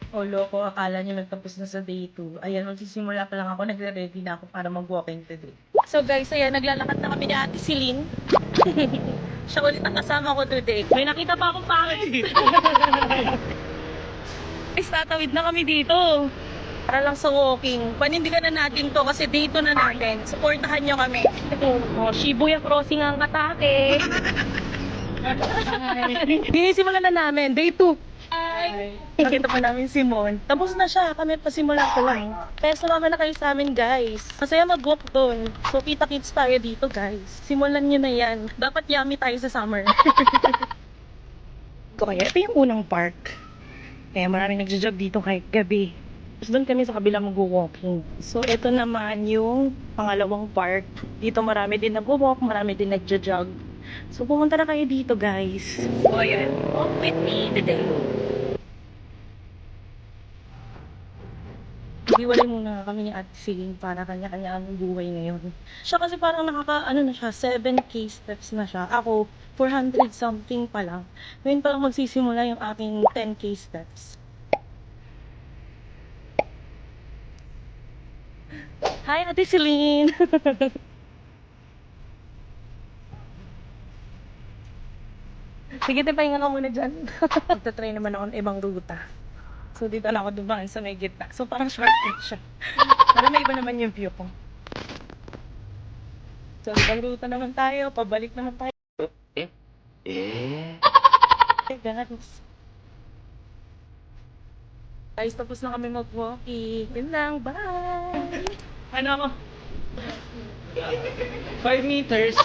O loko, akala niyo nagtapos na sa day 2. Ayan, magsisimula pa lang ako, nagre-ready na ako para mag-walking today. So guys, ayan, naglalakad na kami ni Ate Celine. Siya ulit ang kasama ko today. May nakita pa akong pangit. Guys, tatawid na kami dito. Para lang sa walking. Panindigan na natin to kasi day 2 na natin. Supportahan nyo kami. Oh, Shibuya Crossing ang atake. Sinisimulan na namin. Day 2. Nakita pa namin si Mon. Tapos na siya. Kami pasimula ko lang. Kaya sumama na kayo sa amin, guys. Masaya mag-walk doon. So, kita-kits tayo dito, guys. Simulan nyo na yan. Dapat yummy tayo sa summer. So, kaya ito yung unang park. Kaya maraming nagja-jog dito kahit gabi. Tapos doon kami sa kabila mag-walking. So, ito naman yung pangalawang park. Dito marami din nag-walk, marami din nagja-jog. So, pumunta na kayo dito, guys. So, ayan. Walk with me today. Iwalay muna kami ni Ate Celine para kanya-kanya ang buhay ngayon. Siya kasi parang ano na siya, 7K steps na siya. Ako, 400 something pa lang. Ngayon parang magsisimula yung aking 10K steps. Hi, Ate Celine! Sige, pahinga ka muna dyan. Magta-try naman ako ng ibang ruta. So, dito na ako dumaan sa may gitna. So, parang shortcut siya. Pero may iba naman yung view ko. So, ibang ruta naman tayo. Pabalik naman tayo. Guys, tapos na kami mag-walking. Yun lang. Bye! Ano ako? 5 meters.